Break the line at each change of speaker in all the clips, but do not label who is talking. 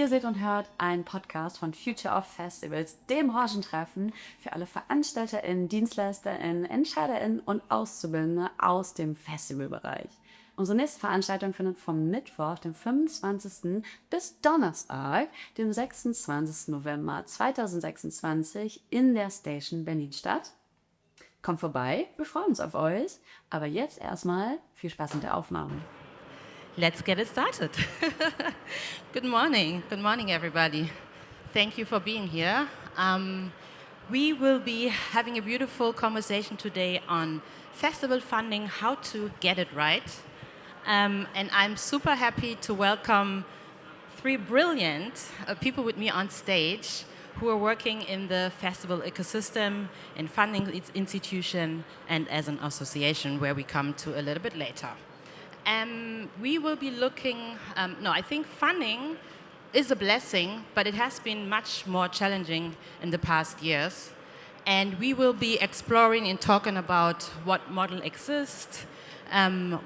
Ihr seht und hört einen Podcast von Future of Festivals, dem Branchentreffen für alle VeranstalterInnen, DienstleisterInnen, EntscheiderInnen und Auszubildende aus dem Festivalbereich. Unsere nächste Veranstaltung findet vom Mittwoch, dem 25. bis Donnerstag, dem 26. November 2026 in der Station Berlin statt. Kommt vorbei, wir freuen uns auf euch. Aber jetzt erstmal viel Spaß mit der Aufnahme.
Let's get it started. Good morning, everybody. Thank you for being here. We will be having a beautiful conversation today on festival funding, how to get it right. And I'm super happy to welcome three brilliant people with me on stage who are working in the festival ecosystem, in funding institution, and as an association, where we come to a little bit later. We will be looking, I think funding is a blessing, but it has been much more challenging in the past years. And we will be exploring and talking about what model exists,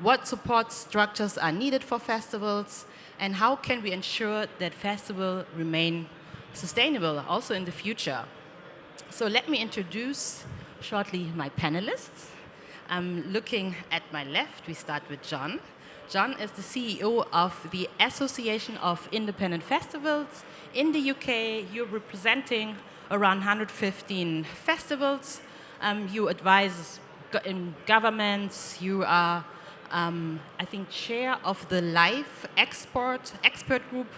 what support structures are needed for festivals, and how can we ensure that festivals remain sustainable also in the future. So let me introduce shortly my panelists. Looking at my left, we start with John. John is the CEO of the Association of Independent Festivals in the UK. You're representing around 115 festivals. You advise in governments. You are, I think, chair of the Live expert group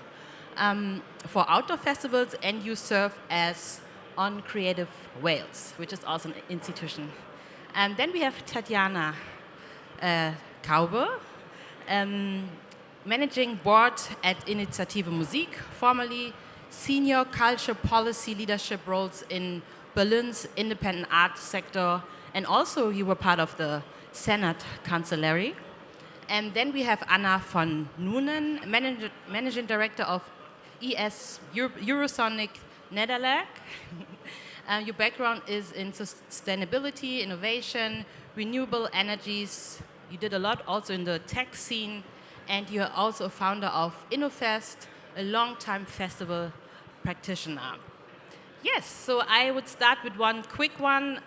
for outdoor festivals, and you serve as on Creative Wales, which is also an institution. Then we have Tatjana Kaube, managing board at Initiative Musik, formerly senior culture policy leadership roles in Berlin's independent art sector, and also you were part of the Senate Chancellery. And then we have Anna von Nunen, managing director of Eurosonic Netherlands. Your background is in sustainability, innovation, renewable energies. You did a lot also in the tech scene, and you're also a founder of InnoFest, a long-time festival practitioner. Yes, so I would start with one quick one.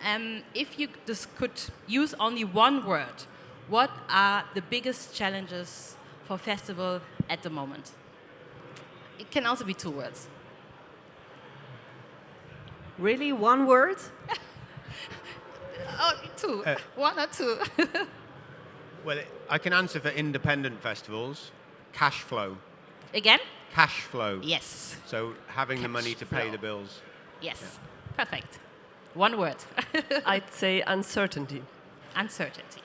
If you just could use only one word, what are the biggest challenges for festival at the moment? It can also be two words.
Really, one word?
Oh, two. One or two.
Well, I can answer for independent festivals. Cash flow.
Again?
Cash flow.
Yes.
So having the money to pay
flow.
the bills.
Yes. Yeah. Perfect. One word.
I'd say uncertainty.
Uncertainty.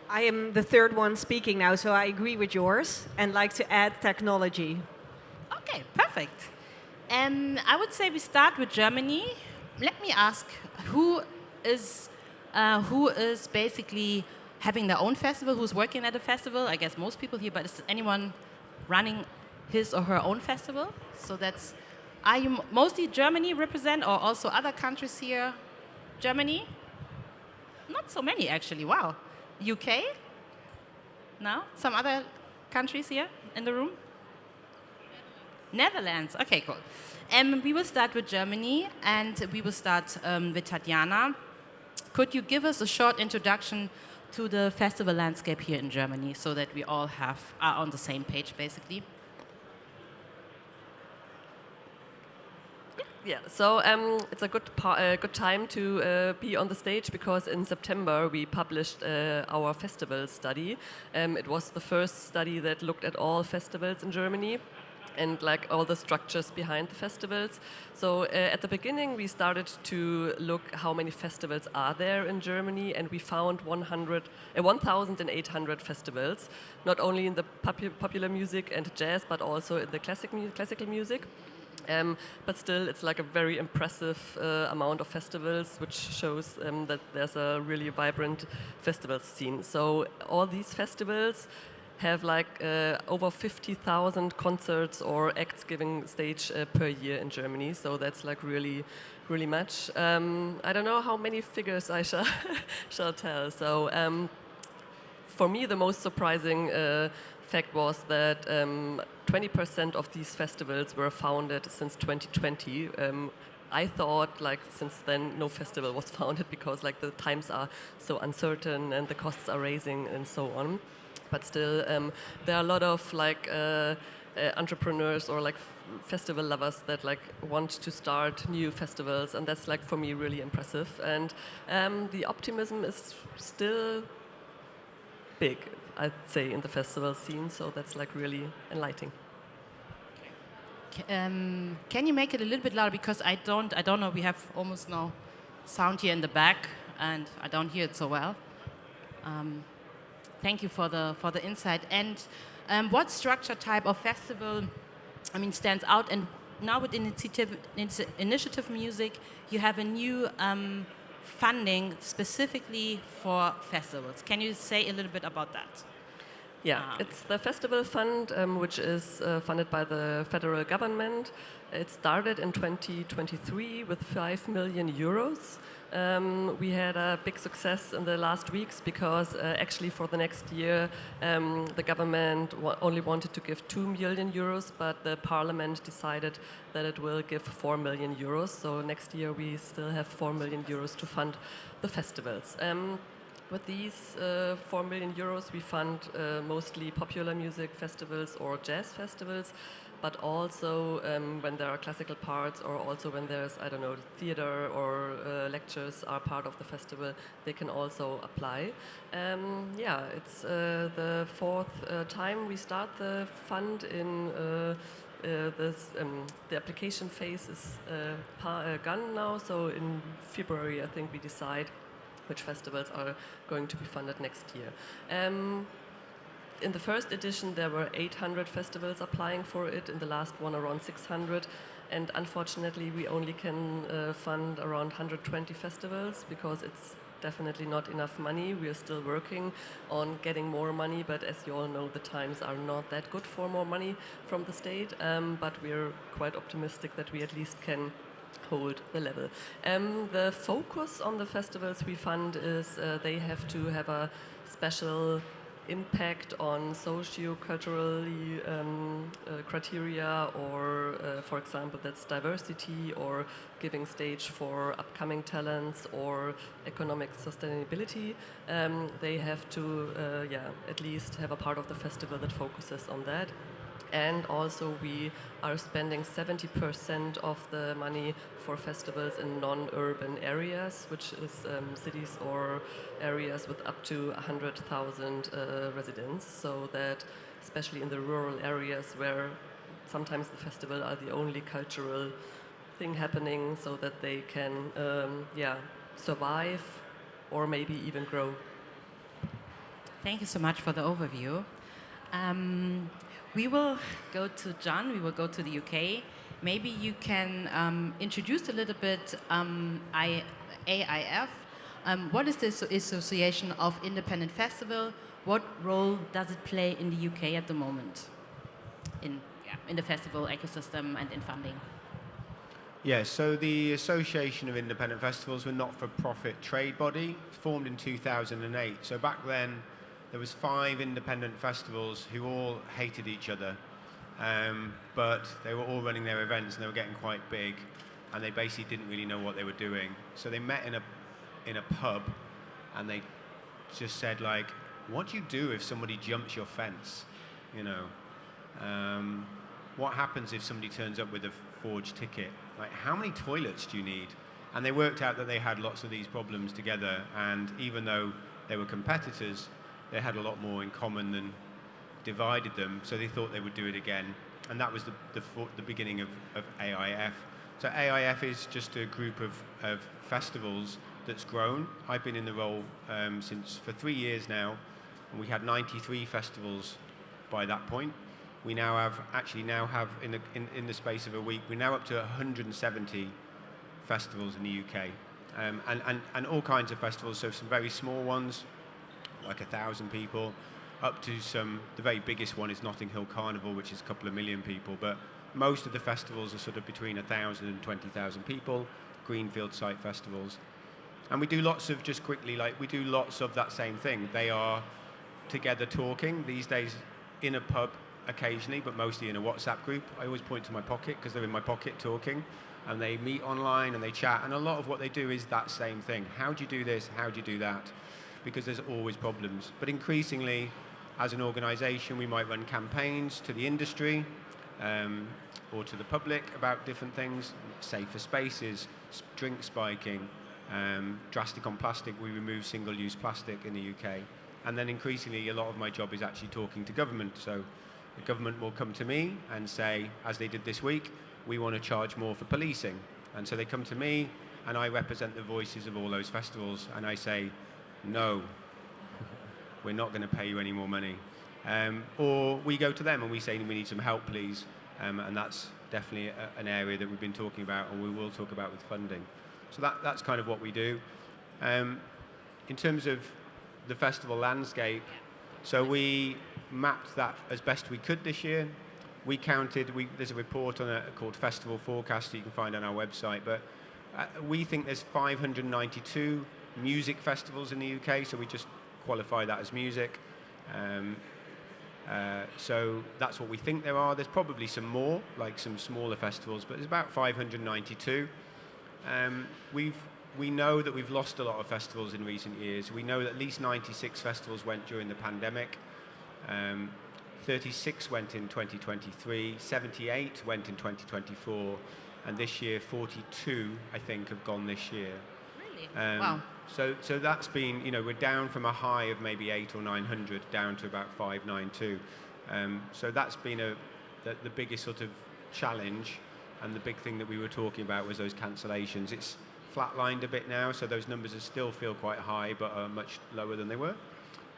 I am the third one speaking now, so I agree with yours and like to add technology.
Okay, perfect. I would say we start with Germany. Let me ask, who is basically having their own festival, who's working at a festival? I guess most people here, but is anyone running his or her own festival? So are you mostly Germany represent or also other countries here? Germany? Not so many actually, wow. UK? No? Some other countries here in the room? Netherlands. Okay, cool. We will start with Germany, and we will start with Tatjana. Could you give us a short introduction to the festival landscape here in Germany so that we all are on the same page, basically?
Yeah, so it's a good time to be on the stage because in September we published our festival study. It was the first study that looked at all festivals in Germany and like all the structures behind the festivals. So at the beginning we started to look how many festivals are there in Germany, and we found 1,800 festivals, not only in the popular music and jazz, but also in the classical music. But still, it's like a very impressive amount of festivals, which shows that there's a really vibrant festival scene. So all these festivals have like over 50,000 concerts or acts giving stage per year in Germany. So that's like really, really much. I don't know how many figures I shall tell. So for me, the most surprising fact was that 20% of these festivals were founded since 2020. I thought, like, since then, no festival was founded because, like, the times are so uncertain and the costs are rising and so on. But still, there are a lot of, like, entrepreneurs or, like, festival lovers that, like, want to start new festivals, and that's, like, for me, really impressive. And the optimism is still big, I'd say, in the festival scene, so that's, like, really enlightening.
Can you make it a little bit louder, because I don't know, we have almost no sound here in the back and I don't hear it so well. Thank you for the insight. And what structure type of festival, I mean, stands out? And now with Initiative Musik, you have a new funding specifically for festivals. Can you say a little bit about that?
Yeah, it's the festival fund, which is funded by the federal government. It started in 2023 with 5 million euros. We had a big success in the last weeks because actually for the next year the government only wanted to give 2 million euros, but the parliament decided that it will give 4 million euros. So next year we still have 4 million euros to fund the festivals. With these 4 million euros, we fund mostly popular music festivals or jazz festivals, but also when there are classical parts, or also when there's, I don't know, theater or lectures are part of the festival, they can also apply. Yeah, it's the fourth time we start the fund in the application phase is gone now, so in February I think we decide which festivals are going to be funded next year. In the first edition, there were 800 festivals applying for it. In the last one, around 600. And unfortunately, we only can fund around 120 festivals because it's definitely not enough money. We are still working on getting more money, but as you all know, the times are not that good for more money from the state. But we're quite optimistic that we at least can hold the level. The focus on the festivals we fund is they have to have a special impact on socio-culturally criteria, or for example that's diversity or giving stage for upcoming talents or economic sustainability. They have to at least have a part of the festival that focuses on that. And also we are spending 70% of the money for festivals in non-urban areas, which is cities or areas with up to 100,000 residents, so that especially in the rural areas where sometimes the festival are the only cultural thing happening, so that they can survive or maybe even grow.
Thank you so much for the overview. We will go to John, we will go to the UK. Maybe you can introduce a little bit AIF. What is this Association of Independent Festival? What role does it play in the UK at the moment in the festival ecosystem and in funding?
Yeah, so the Association of Independent Festivals were a not-for-profit trade body formed in 2008. So back then, there was 5 independent festivals who all hated each other, but they were all running their events and they were getting quite big, and they basically didn't really know what they were doing. So they met in a pub, and they just said, like, what do you do if somebody jumps your fence? You know, what happens if somebody turns up with a forged ticket? Like, how many toilets do you need? And they worked out that they had lots of these problems together, and even though they were competitors, they had a lot more in common than divided them, so they thought they would do it again. And that was the beginning of AIF. So AIF is just a group of festivals that's grown. I've been in the role for 3 years now, and we had 93 festivals by that point. We now have in the space of a week, we're now up to 170 festivals in the UK, and all kinds of festivals. So some very small ones, like 1,000 people, up to the very biggest one is Notting Hill Carnival, which is a couple of million people, but most of the festivals are sort of between 1,000 and 20,000 people, greenfield site festivals. And we do lots of, we do lots of that same thing. They are together talking. These days, in a pub occasionally, but mostly in a WhatsApp group. I always point to my pocket because they're in my pocket talking, and they meet online and they chat, and a lot of what they do is that same thing. How do you do this? How do you do that? Because there's always problems. But increasingly, as an organisation, we might run campaigns to the industry or to the public about different things, safer spaces, drink spiking, drastic on plastic. We remove single-use plastic in the UK. And then increasingly, a lot of my job is actually talking to government. So the government will come to me and say, as they did this week, we want to charge more for policing. And so they come to me, and I represent the voices of all those festivals, and I say, no, we're not going to pay you any more money. Or we go to them and we say, we need some help, please. And that's definitely an area that we've been talking about, and we will talk about with funding. So that's kind of what we do. In terms of the festival landscape, so we mapped that as best we could this year. We counted, there's a report on called Festival Forecast that you can find on our website, but we think there's 592 music festivals in the UK, so we just qualify that as music. So that's what we think there are. There's probably some more, like some smaller festivals, but there's about 592. We know that we've lost a lot of festivals in recent years. We know that at least 96 festivals went during the pandemic. 36 went in 2023, 78 went in 2024, and this year 42, I think, have gone this year.
Really? Wow.
So that's been, we're down from a high of maybe 800 or 900 down to about 592. So that's been the biggest sort of challenge, and the big thing that we were talking about was those cancellations. It's flatlined a bit now, so those numbers still feel quite high, but are much lower than they were.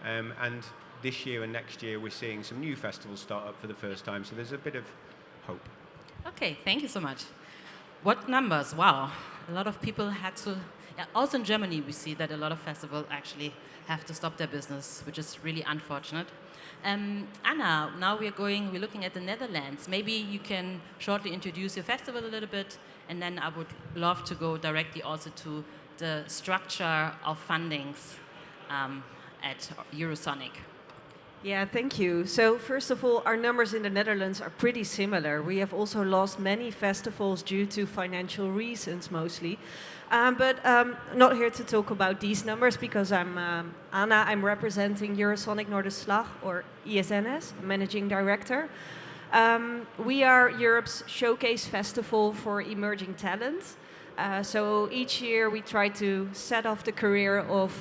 And this year and next year, we're seeing some new festivals start up for the first time, so there's a bit of hope.
Okay, thank you so much. What numbers? Wow. A lot of people had to... Yeah, also in Germany, we see that a lot of festivals actually have to stop their business, which is really unfortunate. Anna, now we're looking at the Netherlands. Maybe you can shortly introduce your festival a little bit, and then I would love to go directly also to the structure of fundings at Eurosonic.
Yeah, thank you. So first of all, our numbers in the Netherlands are pretty similar. We have also lost many festivals due to financial reasons mostly. But not here to talk about these numbers because I'm Anna. I'm representing Eurosonic Noorderslag, or ESNS, managing director. We are Europe's showcase festival for emerging talent. So each year we try to set off the career of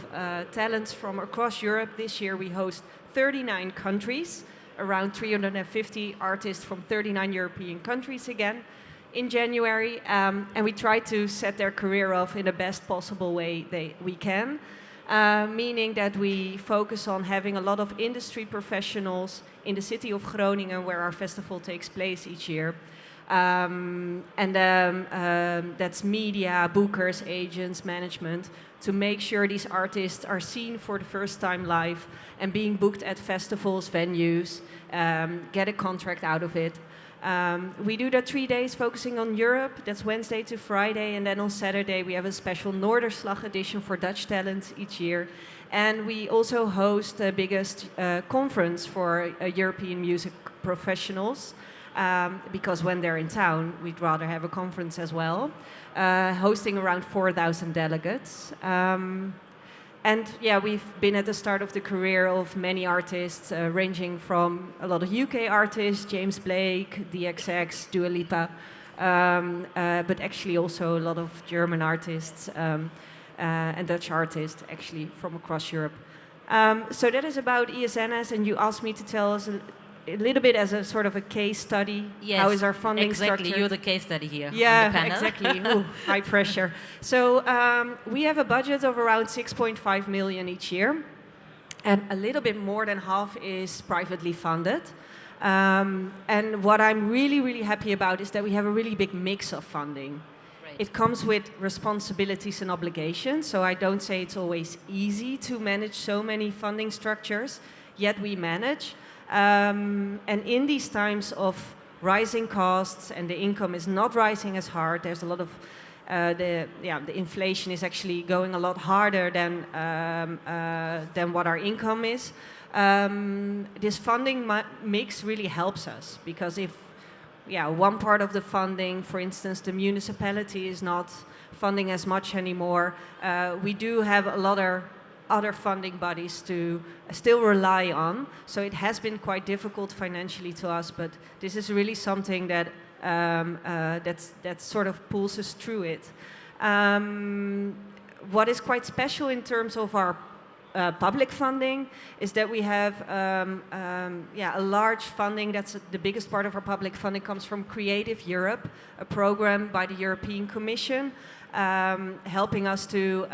talents from across Europe. This year we host 39 countries, around 350 artists from 39 European countries again in January, and we try to set their career off in the best possible way we can, meaning that we focus on having a lot of industry professionals in the city of Groningen, where our festival takes place each year. That's media, bookers, agents, management, to make sure these artists are seen for the first time live and being booked at festivals, venues, get a contract out of it. We do that 3 days focusing on Europe. That's Wednesday to Friday. And then on Saturday, we have a special Noorderslag edition for Dutch talent each year. And we also host the biggest conference for European music professionals. Because when they're in town, we'd rather have a conference as well, hosting around 4,000 delegates. And yeah, we've been at the start of the career of many artists, ranging from a lot of UK artists, James Blake, DXX, Dua Lipa, but actually also a lot of German artists and Dutch artists, actually from across Europe. So that is about ESNS, and you asked me to tell us a little bit as a sort of a case study.
Yes,
how is our funding
exactly.
structured?
You're the case study here.
Yeah,
on the panel.
exactly. Ooh, high pressure. So we have a budget of around 6.5 million each year, and a little bit more than half is privately funded. And what I'm really, really happy about is that we have a really big mix of funding.
Great.
It comes with responsibilities and obligations, so I don't say it's always easy to manage so many funding structures, yet we manage. And in these times of rising costs and the income is not rising as hard, there's a lot of the inflation is actually going a lot harder than what our income is. This funding mix really helps us, because if one part of the funding, for instance, the municipality is not funding as much anymore, we do have a lot of other funding bodies to still rely on. So it has been quite difficult financially to us, but this is really something that that sort of pulls us through it. What is quite special in terms of our public funding is that we have a large funding. That's the biggest part of our public funding comes from Creative Europe, a program by the European Commission, helping us to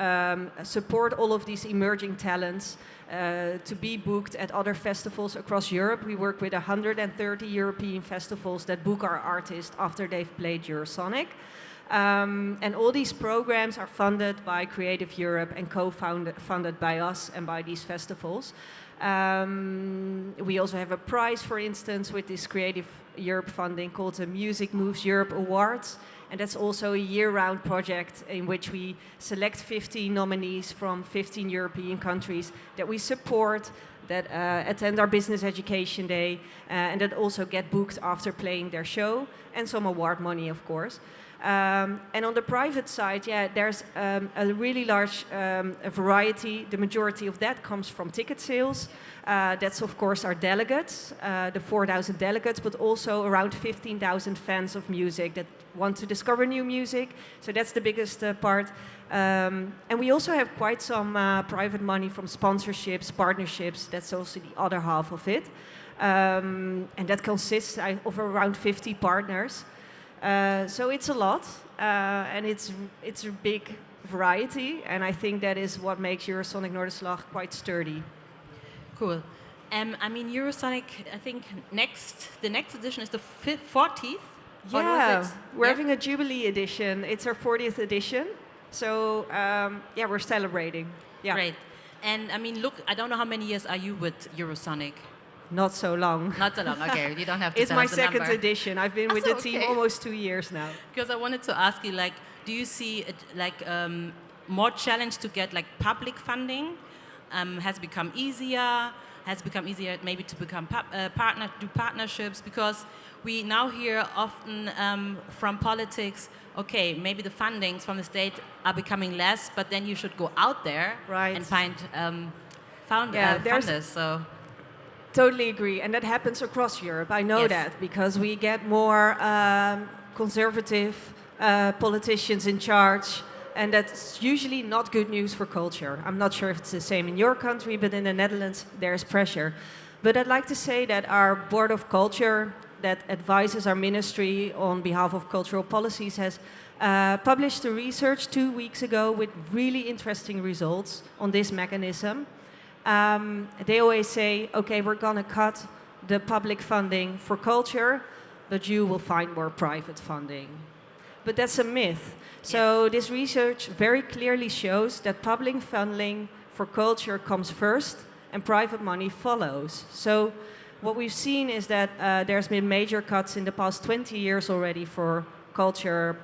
support all of these emerging talents to be booked at other festivals across Europe. We work with 130 European festivals that book our artists after they've played Eurosonic. And all these programs are funded by Creative Europe and co-funded by us and by these festivals. We also have a prize, for instance, with this Creative Europe funding called the Music Moves Europe Awards. And that's also a year-round project in which we select 15 nominees from 15 European countries that we support, that attend our business education day, and that also get booked after playing their show, and some award money, of course. And on the private side, there's a really large variety. The majority of that comes from ticket sales. That's, of course, our delegates, the 4,000 delegates, but also around 15,000 fans of music that want to discover new music. So that's the biggest part. And we also have quite some private money from sponsorships, partnerships. That's also the other half of it. And that consists of around 50 partners. So it's a lot, and it's a big variety, and I think that is what makes Eurosonic Noorderslag quite sturdy.
Cool. I mean, Eurosonic, I think the next edition is the 40th?
Yeah, we're having a Jubilee edition. It's our 40th edition, so we're celebrating. Yeah.
Great. And I mean, look, I don't know how many years are you with Eurosonic?
Not so long.
Not so long, okay. You don't have to
It's
tell
my
us the
second
number.
edition. I've been with the team almost 2 years now.
Because I wanted to ask you, like, do you see it like more challenge to get like public funding? Has become easier? Has become easier maybe to become do partnerships? Because we now hear often from politics, okay, maybe the fundings from the state are becoming less, but then you should go out there and find funders. So.
Totally agree, and that happens across Europe. I know that because we get more conservative politicians in charge, and that's usually not good news for culture. I'm not sure if it's the same in your country, but in the Netherlands there's pressure. But I'd like to say that our Board of Culture, that advises our ministry on behalf of cultural policies, has published a research 2 weeks ago with really interesting results on this mechanism. They always say, okay, we're going to cut the public funding for culture, but you will find more private funding. But that's a myth. So this research very clearly shows that public funding for culture comes first and private money follows. So what we've seen is that there's been major cuts in the past 20 years already for culture,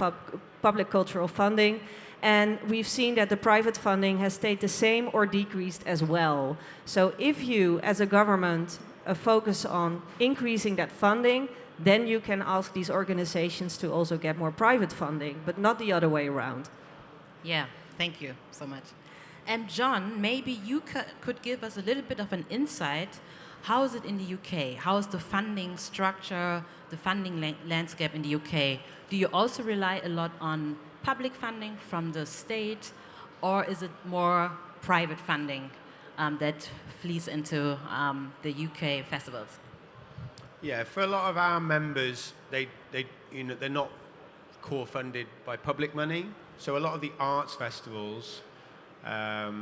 public cultural funding. And we've seen that the private funding has stayed the same or decreased as well. So if you, as a government, focus on increasing that funding, then you can ask these organizations to also get more private funding, but not the other way around.
Yeah, thank you so much. And John, maybe you could give us a little bit of an insight. How is it in the UK? How is the funding structure, the funding landscape in the UK? Do you also rely a lot on public funding from the state, or is it more private funding that flees into the UK festivals?
Yeah, for a lot of our members, they're not core funded by public money. So a lot of the arts festivals are,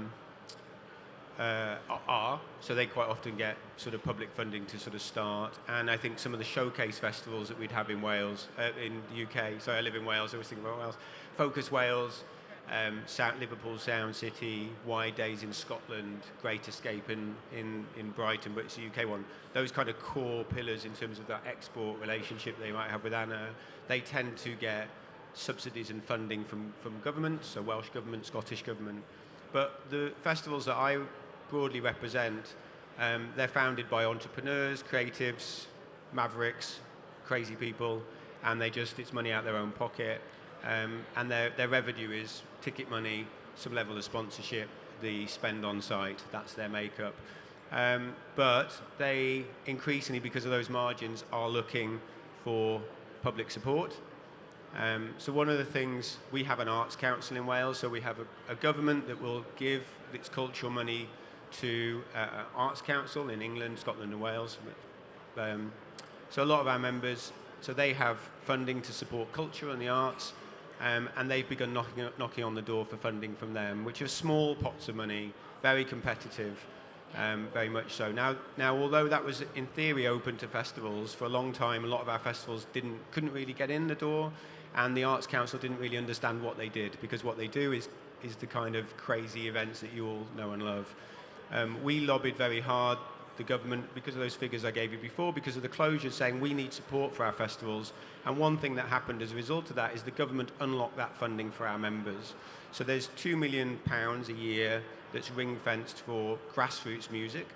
so they quite often get sort of public funding to sort of start. And I think some of the showcase festivals that we'd have in Wales, in the UK, so I live in Wales, I was thinking about Wales, Focus Wales, Liverpool Sound City, Wide Days in Scotland, Great Escape in Brighton, but it's a UK one. Those kind of core pillars in terms of that export relationship they might have with Anna, they tend to get subsidies and funding from governments, so Welsh government, Scottish government. But the festivals that I broadly represent, They're founded by entrepreneurs, creatives, mavericks, crazy people, and it's money out their own pocket. And their revenue is ticket money, some level of sponsorship, the spend on site, that's their makeup. But they increasingly, because of those margins, are looking for public support. So one of the things, we have an arts council in Wales, so we have a government that will give its cultural money to arts council in England, Scotland and Wales. So a lot of our members, so they have funding to support culture and the arts, and they've begun knocking on the door for funding from them, which are small pots of money, very competitive, very much so. Now, although that was in theory open to festivals, for a long time a lot of our festivals couldn't really get in the door, and the Arts Council didn't really understand what they did, because what they do is the kind of crazy events that you all know and love. We lobbied very hard, the government, because of those figures I gave you before, because of the closures, saying we need support for our festivals. And one thing that happened as a result of that is the government unlocked that funding for our members. So there's £2 million a year that's ring-fenced for grassroots music.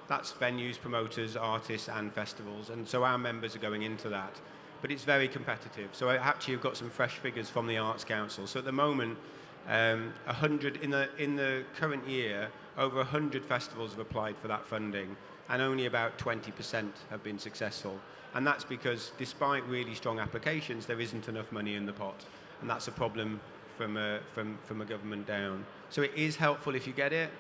That's venues, promoters, artists and festivals. And so our members are going into that. But it's very competitive. So I actually have got some fresh figures from the Arts Council. So at the moment, 100 in the current year, over 100 festivals have applied for that funding, and only about 20% have been successful. And that's because, despite really strong applications, there isn't enough money in the pot, and that's a problem from a government down. So it is helpful if you get it,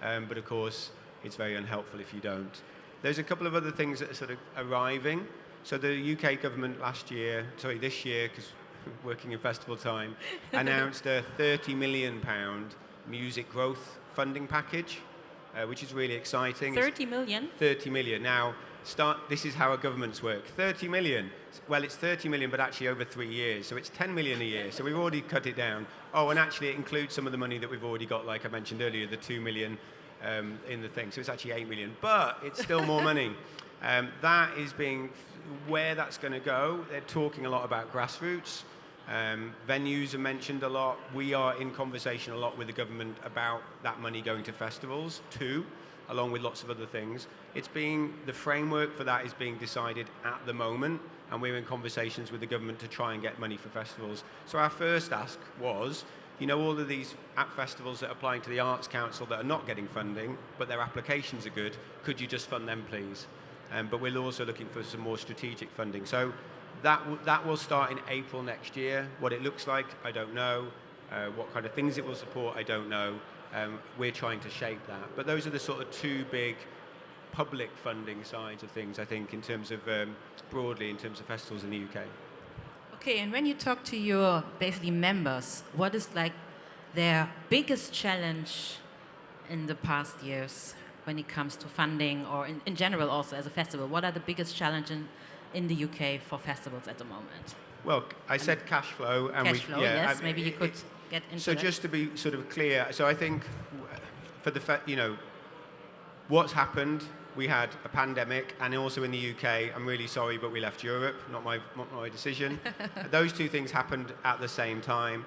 but of course it's very unhelpful if you don't. There's a couple of other things that are sort of arriving. So the UK government this year, because working in festival time, announced a £30 million music growth funding package, which is really exciting.
30 million?
30 million. Now, this is how our governments work. 30 million. Well, it's 30 million, but actually over 3 years. So it's 10 million a year. So we've already cut it down. Oh, and actually it includes some of the money that we've already got, like I mentioned earlier, the 2 million in the thing. So it's actually 8 million, but it's still more money. That is where that's going to go. They're talking a lot about grassroots. Venues are mentioned a lot. We are in conversation a lot with the government about that money going to festivals too, along with lots of other things. The framework for that is being decided at the moment, and we're in conversations with the government to try and get money for festivals. So our first ask was, all of these festivals that are applying to the Arts Council that are not getting funding, but their applications are good, could you just fund them, please? But we're also looking for some more strategic funding. So that will start in April next year. What it looks like, I don't know. What kind of things it will support, I don't know. We're trying to shape that. But those are the sort of two big public funding sides of things, I think, in terms of broadly, in terms of festivals in the UK.
Okay, and when you talk to your basically members, what is like their biggest challenge in the past years when it comes to funding, or in general also as a festival? What are the biggest challenges in the UK for festivals at the moment?
Well, I said cash flow. And
yes, maybe you could get into
so
that.
Just to be sort of clear, so I think for what's happened, we had a pandemic, and also in the UK, I'm really sorry, but we left Europe, not my decision. Those two things happened at the same time.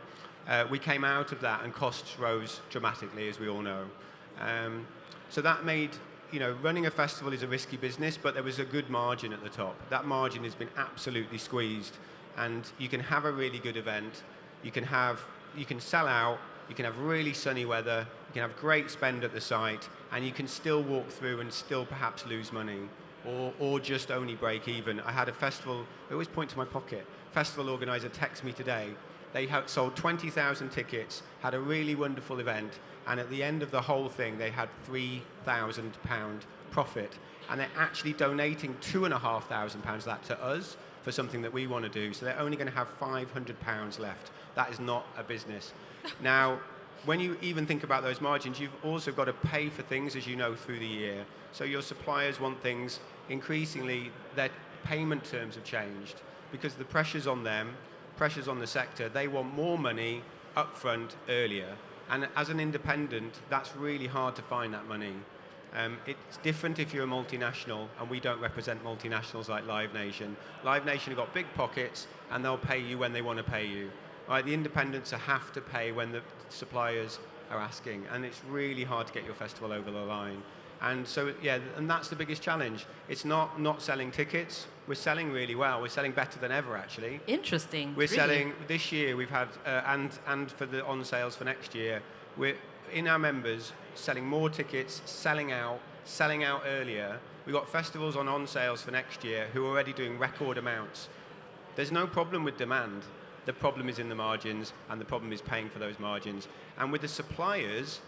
We came out of that and costs rose dramatically, as we all know. So that made, running a festival is a risky business, but there was a good margin at the top. That margin has been absolutely squeezed, and you can have a really good event, you can sell out, you can have really sunny weather, you can have great spend at the site, and you can still walk through and still perhaps lose money, or just only break even. I had a festival, I always point to my pocket, festival organizer texted me today. They had sold 20,000 tickets, had a really wonderful event, and at the end of the whole thing, they had £3,000 profit. And they're actually donating £2,500 of that to us for something that we want to do. So they're only going to have £500 left. That is not a business. Now, when you even think about those margins, you've also got to pay for things, as you know, through the year. So your suppliers want things. Increasingly, their payment terms have changed because the pressures on them, pressures on the sector, they want more money upfront earlier. And as an independent, that's really hard to find that money. It's different if you're a multinational, and we don't represent multinationals like Live Nation. Live Nation have got big pockets, and they'll pay you when they want to pay you. Right, the independents have to pay when the suppliers are asking, and it's really hard to get your festival over the line. And so, yeah, and that's the biggest challenge. It's not selling tickets. We're selling really well. We're selling better than ever, actually.
Interesting.
We're
really?
selling, this year we've had, and for the on sales for next year, we're, in our members, selling more tickets, selling out earlier. We've got festivals on sales for next year who are already doing record amounts. There's no problem with demand. The problem is in the margins, and the problem is paying for those margins. And with the suppliers,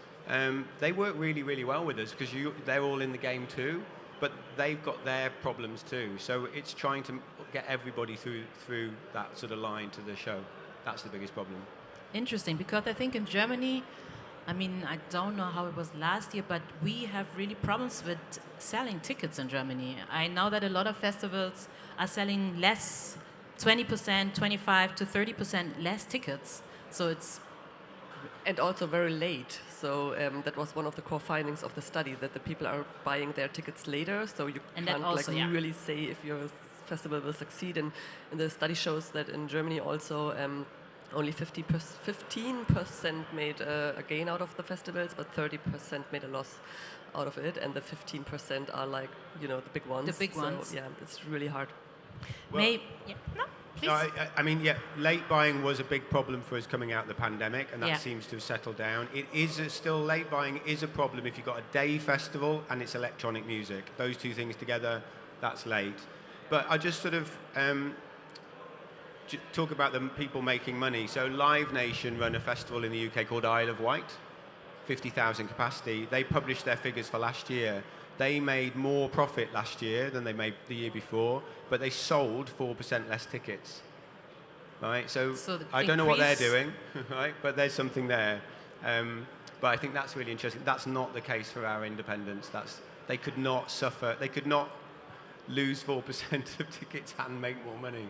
they work really, really well with us because they're all in the game too, but they've got their problems too. So it's trying to get everybody through that sort of line to the show. That's the biggest problem.
Interesting, because I think in Germany, I mean, I don't know how it was last year, but we have really problems with selling tickets in Germany. I know that a lot of festivals are selling less, 20%, 25 to 30% less tickets. So it's...
And also very late. So that was one of the core findings of the study, that the people are buying their tickets later. So you can't also, really say if your festival will succeed. And the study shows that in Germany also only 15% made a gain out of the festivals, but 30% made a loss out of it. And the 15% are like, the big ones.
The big ones.
So, yeah, it's really hard.
Well,
Maybe, yeah. No, please.
No, I mean, yeah, late buying was a big problem for us coming out of the pandemic, and that seems to have settled down. It is still, late buying is a problem if you've got a day festival and it's electronic music. Those two things together, that's late. But I just sort of talk about the people making money. So Live Nation run a festival in the UK called Isle of Wight, 50,000 capacity. They published their figures for last year. They made more profit last year than they made the year before, but they sold 4% less tickets. Right? So I don't know what they're doing, right? But there's something there. But I think that's really interesting. That's not the case for our independents. They could not suffer. They could not lose 4% of tickets and make more money.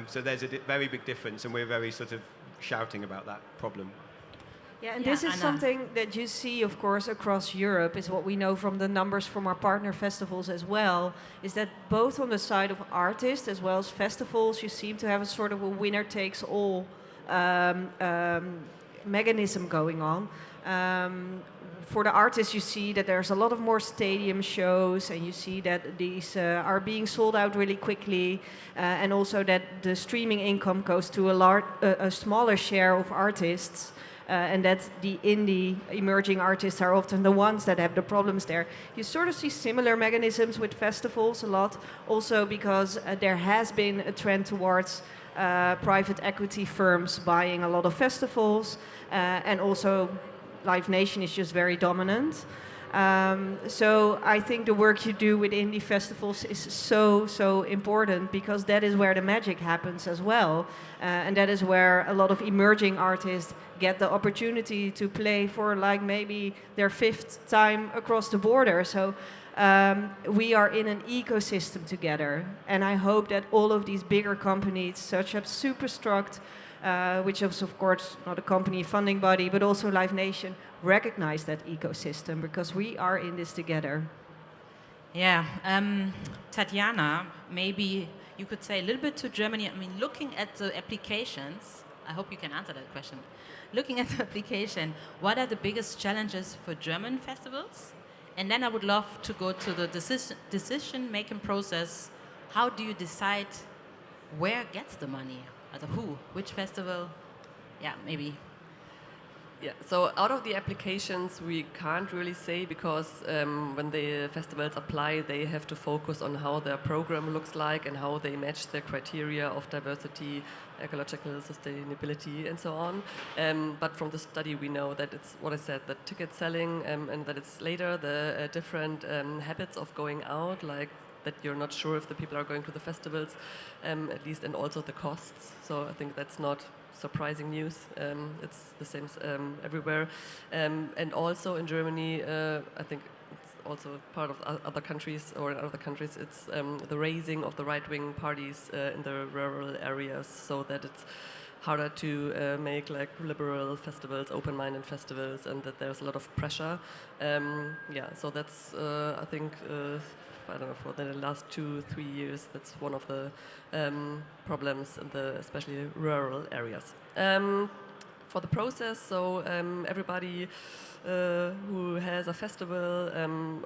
So there's a very big difference, and we're very sort of shouting about that problem.
Yeah, and this is something that you see, of course, across Europe, is what we know from the numbers from our partner festivals as well, is that both on the side of artists as well as festivals, you seem to have a sort of a winner-takes-all mechanism going on. For the artists, you see that there's a lot of more stadium shows, and you see that these are being sold out really quickly, and also that the streaming income goes to a smaller share of artists. And that the indie emerging artists are often the ones that have the problems there. You sort of see similar mechanisms with festivals a lot, also because there has been a trend towards private equity firms buying a lot of festivals, and also Live Nation is just very dominant. So I think the work you do with indie festivals is so important, because that is where the magic happens as well. And that is where a lot of emerging artists get the opportunity to play for like maybe their 5th time across the border. So we are in an ecosystem together. And I hope that all of these bigger companies, such as Superstruct, which is of course not a company funding body, but also Live Nation, recognize that ecosystem, because we are in this together.
Yeah, Tatjana, maybe you could say a little bit to Germany. I mean, looking at the applications, I hope you can answer that question. Looking at the application, what are the biggest challenges for German festivals? And then I would love to go to the decision-making process. How do you decide where gets the money? Who? Which festival? Yeah, maybe.
Yeah, so out of the applications, we can't really say, because when the festivals apply, they have to focus on how their program looks like and how they match the criteria of diversity, ecological sustainability, and so on. But from the study, we know that it's what I said, the ticket selling, and that it's later the different habits of going out, like that you're not sure if the people are going to the festivals, at least, and also the costs. So I think that's not surprising news. It's the same everywhere. And also in Germany, I think it's also part of other countries, or in other countries, it's the raising of the right-wing parties in the rural areas, so that it's harder to make like liberal festivals, open-minded festivals, and that there's a lot of pressure. Yeah, so that's, I think, I don't know, for the last 2-3 years, that's one of the problems in the especially rural areas. for the process. So everybody who has a festival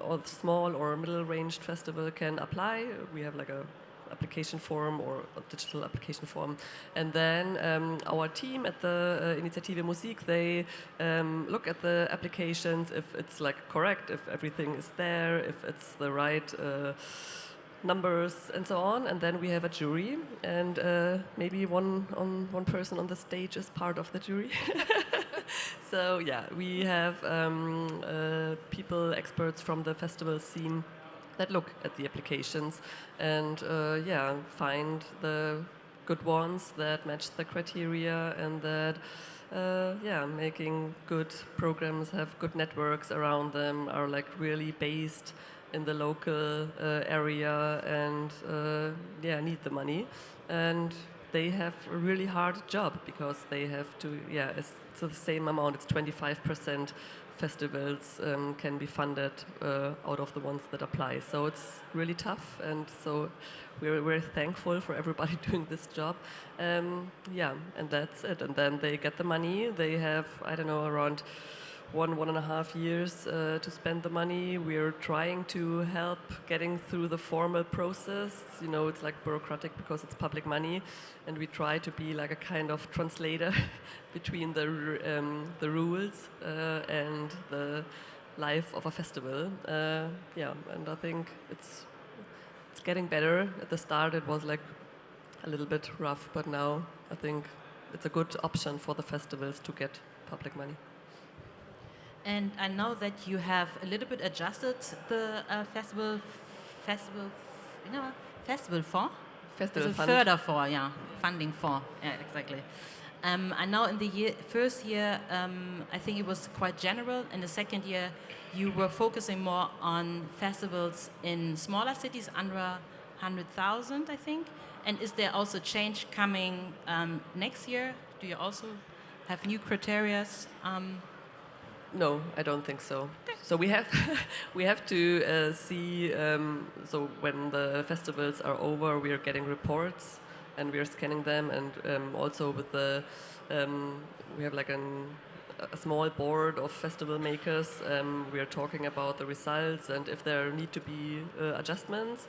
or small or middle-ranged festival can apply. We have like a application form or a digital application form. And then our team at the Initiative Musik, they look at the applications if it's like correct, if everything is there, if it's the right numbers and so on. And then we have a jury, and maybe one person on the stage is part of the jury. So yeah, we have people, experts from the festival scene that look at the applications and find the good ones that match the criteria and that making good programs, have good networks around them, are like really based in the local area and need the money. And they have a really hard job because they have to, it's the same amount, it's 25% festivals can be funded out of the ones that apply. So it's really tough, and so we're very thankful for everybody doing this job. And that's it. And then they get the money. They have, I don't know, around 1.5 years to spend the money. We're trying to help getting through the formal process. You know, it's like bureaucratic because it's public money, and we try to be like a kind of translator between the rules and the life of a festival. And I think it's getting better. At the start, it was like a little bit rough, but now I think it's a good option for the festivals to get public money.
And I know that you have a little bit adjusted the festival fund.
Festival fund.
Förderfonds, yeah, funding for, yeah, exactly. I know in the first year, I think it was quite general. In the second year, you were focusing more on festivals in smaller cities, under 100,000, I think. And is there also change coming next year? Do you also have new criteria?
No, I don't think so. So we have to see. So when the festivals are over, we are getting reports and we are scanning them, and also with the we have like a small board of festival makers. We are talking about the results and if there need to be adjustments.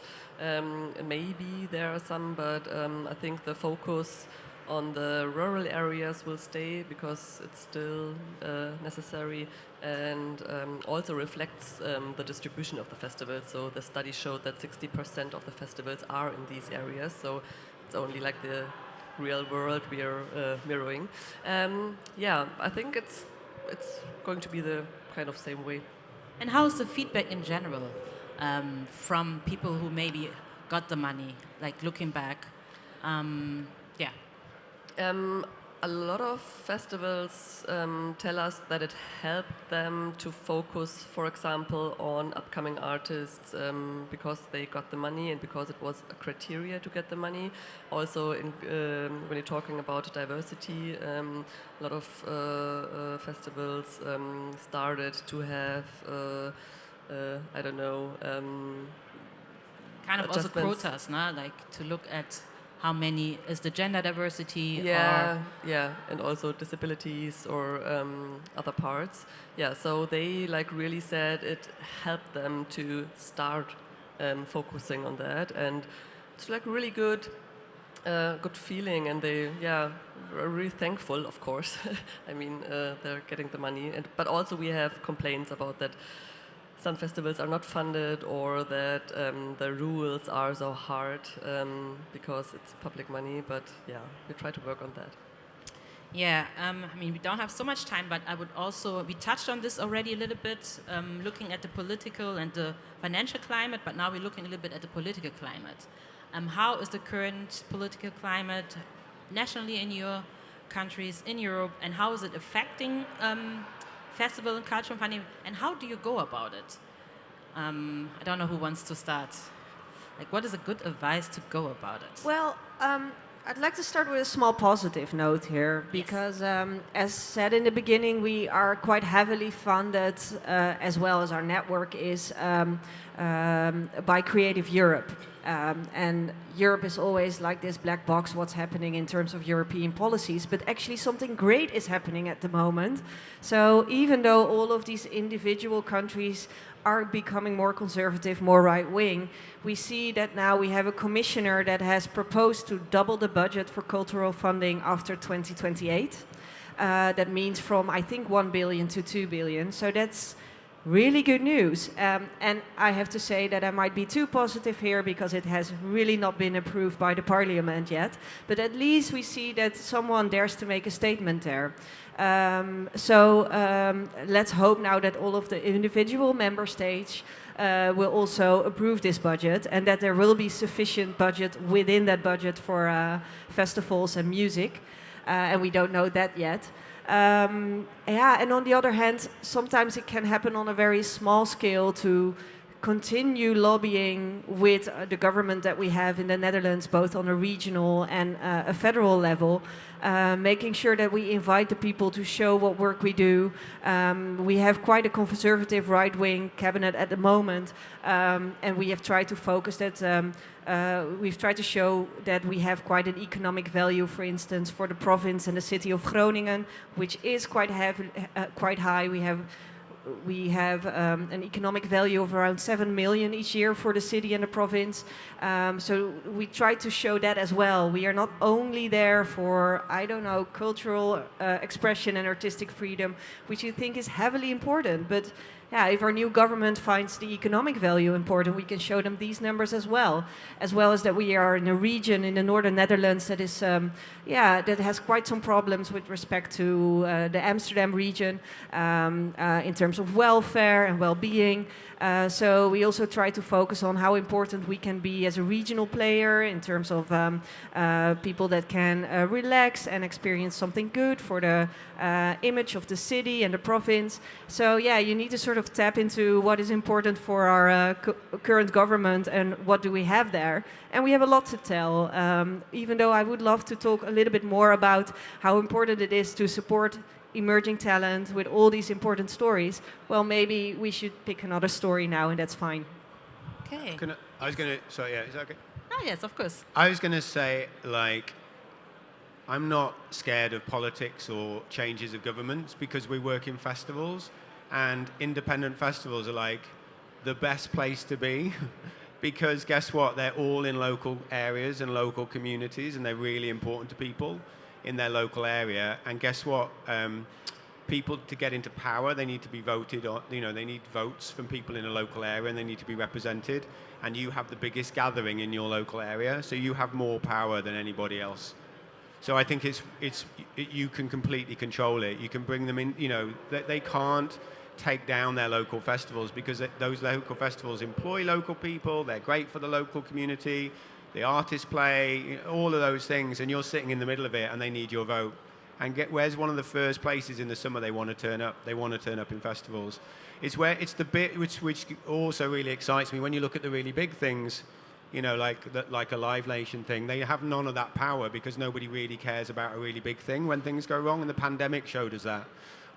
Maybe there are some, but I think the focus on the rural areas will stay because it's still necessary and also reflects the distribution of the festivals. So the study showed that 60% of the festivals are in these areas. So it's only like the real world we are mirroring. I think it's going to be the kind of same way.
And how is the feedback in general from people who maybe got the money, like looking back?
A lot of festivals tell us that it helped them to focus, for example, on upcoming artists because they got the money and because it was a criteria to get the money. Also, when you're talking about diversity, a lot of festivals started to have,
kind of also quotas, no? Like to look at how many is the gender diversity?
And also disabilities or other parts. Yeah, so they like really said it helped them to start focusing on that, and it's like really good feeling, and they are really thankful, of course. I mean, they're getting the money, but also we have complaints about that. Some festivals are not funded, or that the rules are so hard because it's public money. But we try to work on that.
Yeah, I mean, we don't have so much time, but I would also, we touched on this already a little bit, looking at the political and the financial climate, but now we're looking a little bit at the political climate. How is the current political climate nationally in your countries, in Europe, and how is it affecting festival and cultural funding, and how do you go about it? I don't know who wants to start. Like, what is a good advice to go about it?
Well, I'd like to start with a small positive note here, because as said in the beginning, we are quite heavily funded, as well as our network is, by Creative Europe. And Europe is always like this black box, what's happening in terms of European policies, but actually something great is happening at the moment. So even though all of these individual countries are becoming more conservative, more right-wing, we see that now we have a commissioner that has proposed to double the budget for cultural funding after 2028. That means from, I think, 1 billion to 2 billion. So that's really good news. And I have to say that I might be too positive here because it has really not been approved by the parliament yet. But at least we see that someone dares to make a statement there. Let's hope now that all of the individual member states will also approve this budget and that there will be sufficient budget within that budget for festivals and music. And we don't know that yet. And on the other hand, sometimes it can happen on a very small scale to continue lobbying with the government that we have in the Netherlands, both on a regional and a federal level, making sure that we invite the people to show what work we do. We have quite a conservative right-wing cabinet at the moment, and we have tried to focus that. We've tried to show that we have quite an economic value, for instance, for the province and the city of Groningen, which is quite high. We have an economic value of around 7 million each year for the city and the province. So we try to show that as well. We are not only there for, I don't know, cultural expression and artistic freedom, which you think is heavily important. But yeah, if our new government finds the economic value important, we can show them these numbers as well as that we are in a region in the northern Netherlands that is, that has quite some problems with respect to the Amsterdam region in terms of welfare and well-being. So we also try to focus on how important we can be as a regional player in terms of people that can relax and experience something good for the image of the city and the province. So yeah, you need to sort of tap into what is important for our current government and what do we have there. And we have a lot to tell, even though I would love to talk a little bit more about how important it is to support emerging talent with all these important stories. Well, maybe we should pick another story now, and that's fine.
Okay.
Is that okay?
Oh, yes, of course.
I was going to say, like, I'm not scared of politics or changes of governments because we work in festivals, and independent festivals are like the best place to be because guess what? They're all in local areas and local communities, and they're really important to people in their local area. And guess what? People, to get into power, they need to be voted on. You know, they need votes from people in a local area, and they need to be represented. And you have the biggest gathering in your local area, so you have more power than anybody else. So I think you can completely control it. You can bring them in. You know, they can't take down their local festivals because those local festivals employ local people. They're great for the local community. The artists play, all of those things, and you're sitting in the middle of it, and they need your vote. And where's one of the first places in the summer they want to turn up? They want to turn up in festivals. It's the bit which also really excites me when you look at the really big things, you know, like a Live Nation thing. They have none of that power because nobody really cares about a really big thing when things go wrong. And the pandemic showed us that.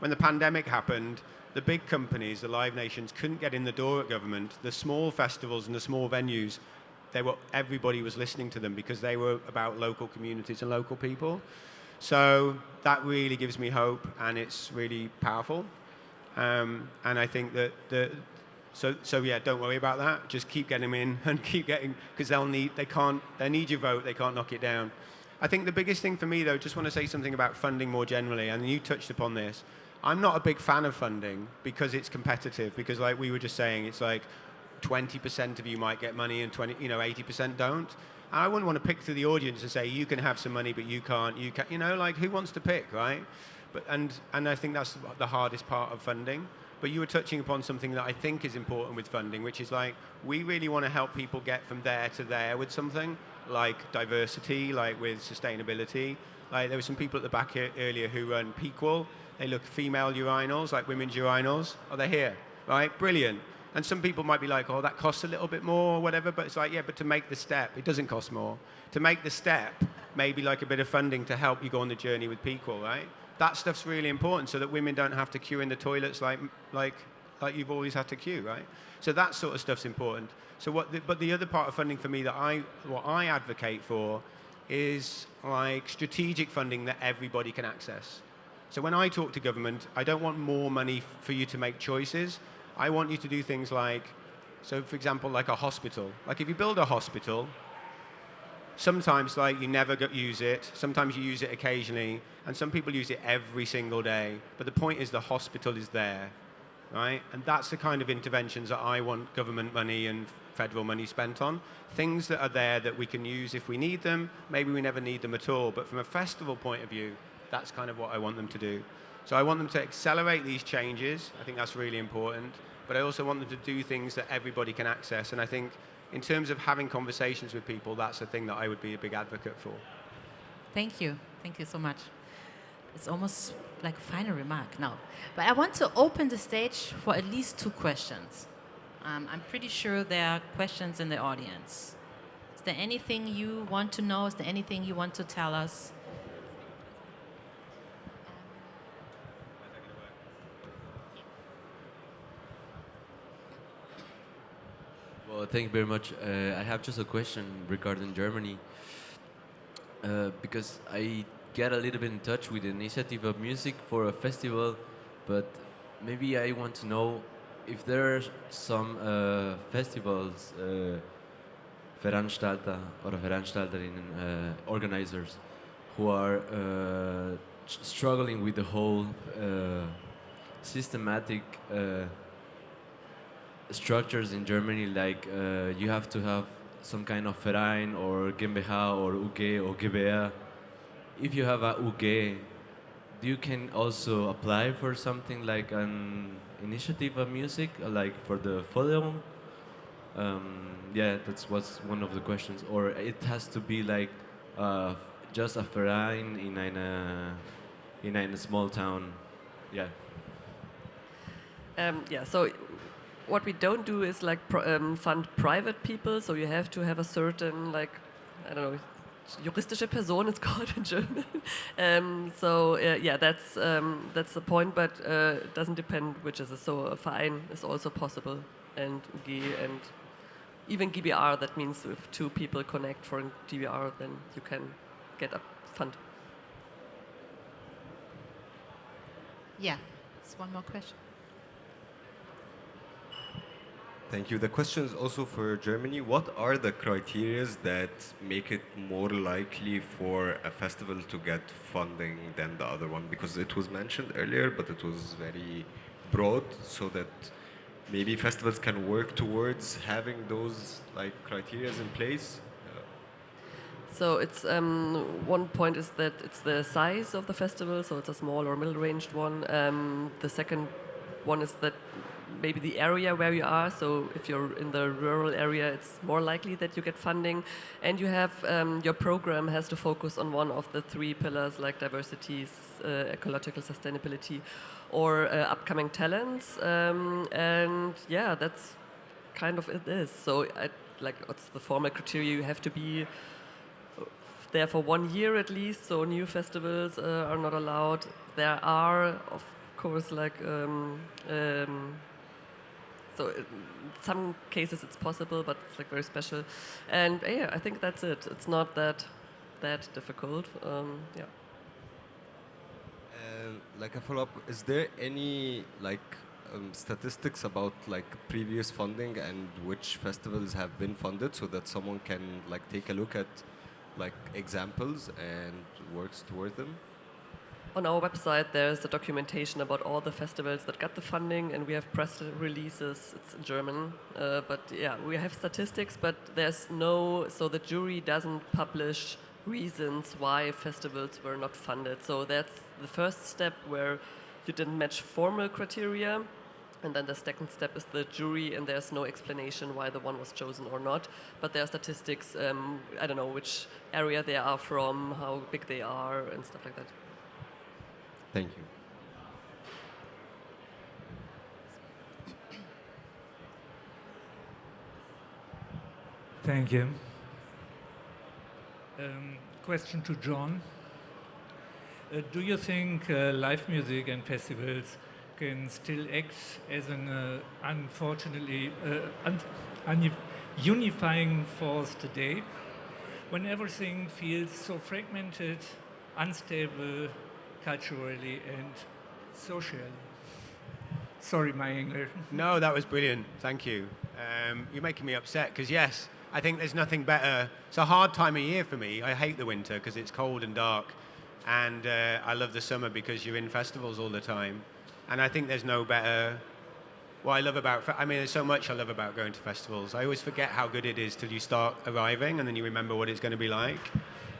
When the pandemic happened, the big companies, the Live Nations, couldn't get in the door at government. The small festivals and the small venues, everybody was listening to them because they were about local communities and local people. So that really gives me hope, and it's really powerful. And I think that don't worry about that. Just keep getting them in and keep getting, because they need your vote. They can't knock it down. I think the biggest thing for me, though, just want to say something about funding more generally, and you touched upon this. I'm not a big fan of funding because it's competitive. Because like we were just saying, it's like 20% of you might get money and 80% don't. And I wouldn't want to pick through the audience and say, you can have some money, but you can't. You know, like, who wants to pick, right? And I think that's the hardest part of funding. But you were touching upon something that I think is important with funding, which is like, we really want to help people get from there to there with something, like diversity, like with sustainability. Like, there were some people at the back here earlier who run Pequal. They look female urinals, like women's urinals. Oh, they're here, right? Brilliant. And some people might be like, oh, that costs a little bit more or whatever, but it's like, yeah, but to make the step, it doesn't cost more. To make the step, maybe like a bit of funding to help you go on the journey with Pequal, right? That stuff's really important so that women don't have to queue in the toilets like like you've always had to queue, right? So that sort of stuff's important. So but the other part of funding for me that what I advocate for is like strategic funding that everybody can access. So when I talk to government, I don't want more money for you to make choices. I want you to do things like, so for example, like a hospital. Like if you build a hospital, sometimes like you never use it, sometimes you use it occasionally, and some people use it every single day. But the point is the hospital is there, right? And that's the kind of interventions that I want government money and federal money spent on. Things that are there that we can use if we need them. Maybe we never need them at all. But from a festival point of view, that's kind of what I want them to do. So I want them to accelerate these changes. I think that's really important. But I also want them to do things that everybody can access. And I think in terms of having conversations with people, that's the thing that I would be a big advocate for.
Thank you. Thank you so much. It's almost like a final remark now. But I want to open the stage for at least 2 questions. I'm pretty sure there are questions in the audience. Is there anything you want to know? Is there anything you want to tell us?
Well, thank you very much. I have just a question regarding Germany. Because I get a little bit in touch with the Initiative of Music for a festival, but maybe I want to know if there are some festivals, Veranstalter or Veranstalterinnen, organizers, who are struggling with the whole systematic structures in Germany, like you have to have some kind of Verein or gGmbH or UG or gBR. If you have a UG, you can also apply for something like an Initiative of Music, like for the Förderung. Yeah, that's what's one of the questions. Or it has to be like just a Verein in a small town. Yeah.
Yeah, so what we don't do is like fund private people, so you have to have a certain, like, I don't know, juristische Person it's called in German. Yeah, that's the point, but it doesn't depend which is it. So a Verein is also possible, and UG and even gBR, that means if 2 people connect for a gBR, then you can get a fund.
Yeah, there's one more question.
Thank you. The question is also for Germany. What are the criteria that make it more likely for a festival to get funding than the other one? Because it was mentioned earlier, but it was very broad, so that maybe festivals can work towards having those like criteria in place.
So it's one point is that it's the size of the festival, so it's a small or middle-ranged one. The second one is that maybe the area where you are. So if you're in the rural area, it's more likely that you get funding. And you have your program has to focus on one of the 3 pillars, like diversity, ecological sustainability, or upcoming talents. And yeah, that's kind of it is. So what's the formal criteria? You have to be there for 1 year at least. So new festivals are not allowed. There are, of course, like so in some cases it's possible, but it's like very special. And yeah, I think that's it. It's not that difficult. Yeah.
Like a follow-up, is there any statistics about like previous funding and which festivals have been funded, so that someone can like take a look at like examples and works toward them?
On our website, there's the documentation about all the festivals that got the funding, and we have press releases. It's in German, but yeah, we have statistics, but there's so the jury doesn't publish reasons why festivals were not funded. So that's the first step where you didn't match formal criteria, and then the second step is the jury, and there's no explanation why the one was chosen or not. But there are statistics. I don't know which area they are from, how big they are, and stuff like that.
Thank you.
Thank you. Question to John. Do you think live music and festivals can still act as an unfortunately unifying force today when everything feels so fragmented, unstable culturally and socially. Sorry, my English.
No, that was brilliant. Thank you. You're making me upset because, yes, I think there's nothing better. It's a hard time of year for me. I hate the winter because it's cold and dark. And I love the summer because you're in festivals all the time. And I think there's no better. What I love about, I mean, there's so much I love about going to festivals. I always forget how good it is till you start arriving and then you remember what it's going to be like.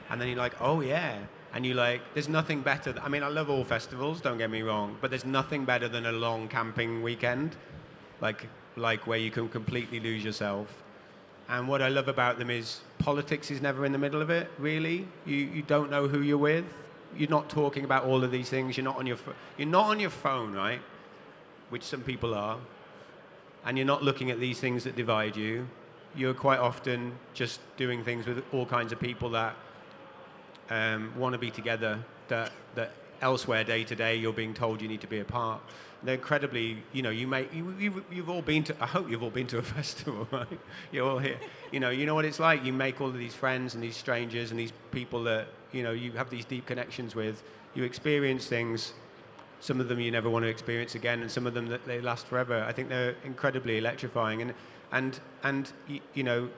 And then you're like, oh yeah. And you like, there's nothing better. I mean, I love all festivals, don't get me wrong, but there's nothing better than a long camping weekend, like where you can completely lose yourself. And what I love about them is politics is never in the middle of it, really. You don't know who you're with. You're not talking about all of these things. You're not on your phone, right? Which some people are. And you're not looking at these things that divide you. You're quite often just doing things with all kinds of people that want to be together, that elsewhere day to day you're being told you need to be apart. They're incredibly, you've all been to, I hope you've all been to a festival, right? You're all here. You know what it's like. You make all of these friends and these strangers and these people that, you have these deep connections with. You experience things, some of them you never want to experience again, and some of them that they last forever. I think they're incredibly electrifying. And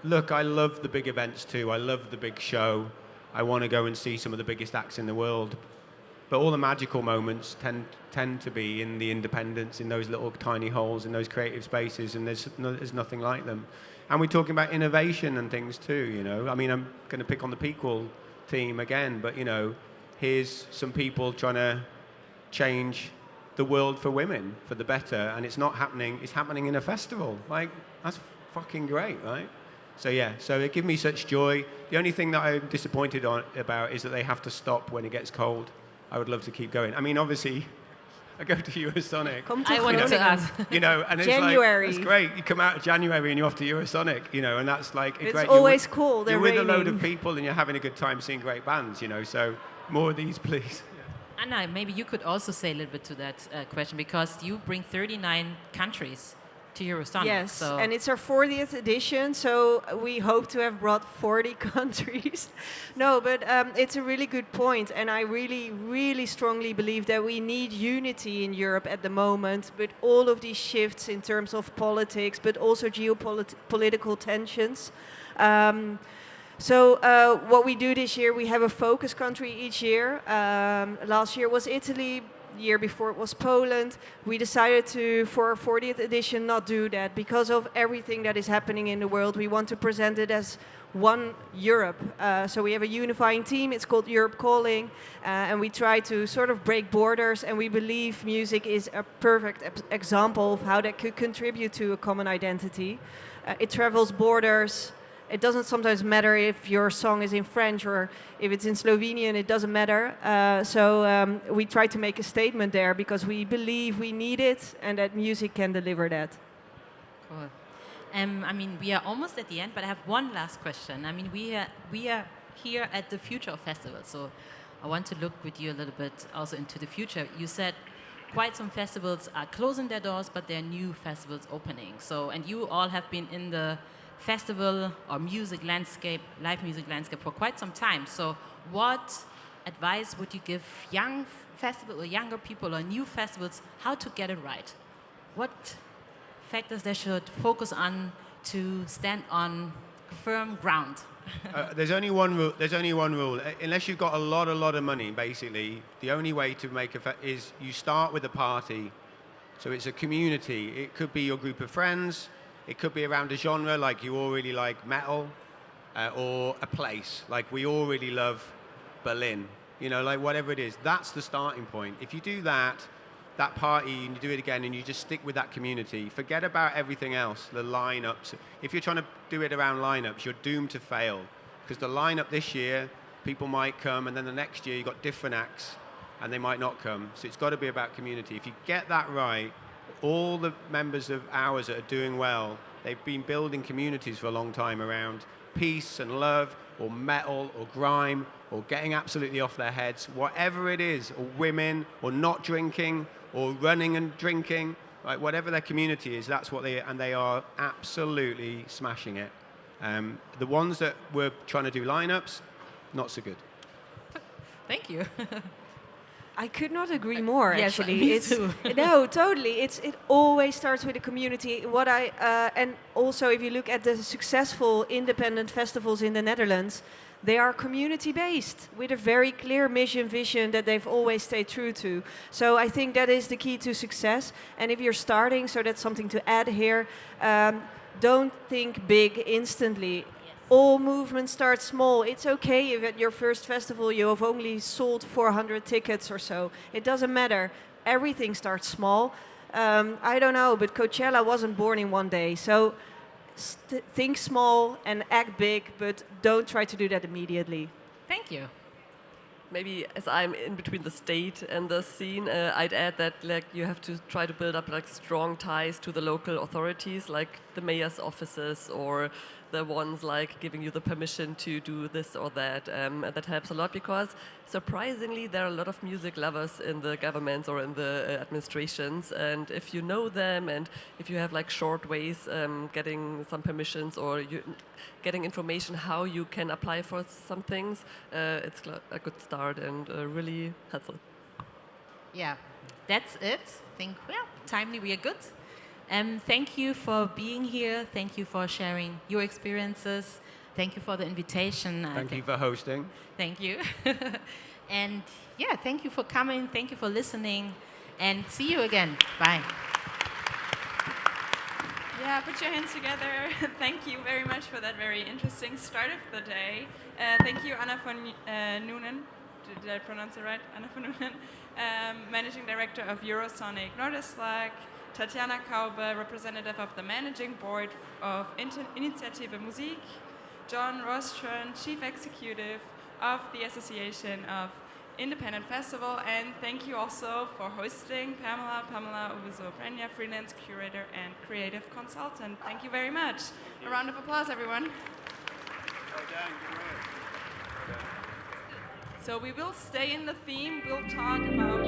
look, I love the big events too. I love the big show. I want to go and see some of the biggest acts in the world. But all the magical moments tend to be in the independence, in those little tiny holes, in those creative spaces, and there's nothing like them. And we're talking about innovation and things too, I mean, I'm going to pick on the Pequel team again, but, here's some people trying to change the world for women for the better, and it's not happening, it's happening in a festival. Like, that's fucking great, right? So yeah, so it gives me such joy. The only thing that I'm disappointed about is that they have to stop when it gets cold. I would love to keep going. I mean, obviously, I go to Eurosonic.
I wanted to ask.
And it's
January.
Like, it's great. You come out of January and you're off to Eurosonic, and that's like
It's
great.
always cold.
You're with a load
raining.
of people and you're having a good time seeing great bands, so more of these, please.
Anna, maybe you could also say a little bit to that question, because you bring 39 countries to Eurosonic.
Yes,
so
and it's our 40th edition, so we hope to have brought 40 countries. No, but it's a really good point, and I really, really strongly believe that we need unity in Europe at the moment, but all of these shifts in terms of politics, but also geopolitical tensions. So what we do this year, we have a focus country each year. Last year was Italy. The year before it was Poland. We decided to, for our 40th edition, not do that because of everything that is happening in the world. We want to present it as one Europe. So we have a unifying team. It's called Europe Calling. And we try to sort of break borders. And we believe music is a perfect example of how that could contribute to a common identity. It travels borders. It doesn't sometimes matter if your song is in French or if it's in Slovenian, it doesn't matter. So we try to make a statement there because we believe we need it and that music can deliver that.
cool. I mean, we are almost at the end, but I have one last question. I mean, we are here at the Future of Festival, so I want to look with you a little bit also into the future. You said quite some festivals are closing their doors, but there are new festivals opening. So, and you all have been in the festival or music landscape, live music landscape for quite some time. So what advice would you give young festival or younger people or new festivals how to get it right? What factors they should focus on to stand on firm ground?
There's only one rule. There's only one rule. Unless you've got a lot of money, basically, the only way to make is you start with a party. So it's a community. It could be your group of friends. It could be around a genre, like you all really like metal, or a place, like we all really love Berlin. Like whatever it is, that's the starting point. If you do that party, and you do it again, and you just stick with that community, forget about everything else, the lineups. If you're trying to do it around lineups, you're doomed to fail. Because the lineup this year, people might come, and then the next year you've got different acts, and they might not come. So it's got to be about community. If you get that right, all the members of ours that are doing well, they've been building communities for a long time around peace and love, or metal, or grime, or getting absolutely off their heads, whatever it is, or women, or not drinking, or running and drinking, right? Whatever their community is, that's what they are absolutely smashing it. The ones that were trying to do lineups, not so good.
Thank you.
I could not agree more.
Yes,
Actually,
me too.
No, totally. It always starts with the community. And also, if you look at the successful independent festivals in the Netherlands, they are community based with a very clear mission vision that they've always stayed true to. So I think that is the key to success. And if you're starting, so that's something to add here. Don't think big instantly. All movements start small. It's okay if at your first festival you have only sold 400 tickets or so. It doesn't matter. Everything starts small. I don't know, but Coachella wasn't born in one day. So think small and act big, but don't try to do that immediately.
Thank you.
Maybe as I'm in between the state and the scene, I'd add that like you have to try to build up like strong ties to the local authorities, like the mayor's offices or the ones like giving you the permission to do this or that. That helps a lot because surprisingly there are a lot of music lovers in the governments or in the administrations, and if you know them and if you have like short ways getting some permissions or getting information how you can apply for some things, it's a good start and really helpful.
Yeah, that's it. Think, well, timely, we are good. Thank you for being here. Thank you for sharing your experiences. Thank you for the invitation.
Thank you for hosting.
Thank you. And yeah, thank you for coming. Thank you for listening. And see you again. Bye.
Yeah, put your hands together. Thank you very much for that very interesting start of the day. Thank you, Anna von Nunen. Did I pronounce it right? Anna von Nunen, Managing Director of Eurosonic Norderslag. Tatjana Kaube, representative of the Managing Board of Initiative Musik. John Rostron, Chief Executive of the Association of Independent Festival. And thank you also for hosting Pamela, Owusu, Brenyah, freelance curator and creative consultant. Thank you very much. A round of applause, everyone.
Well done, good work.
So we will stay in the theme. We'll talk about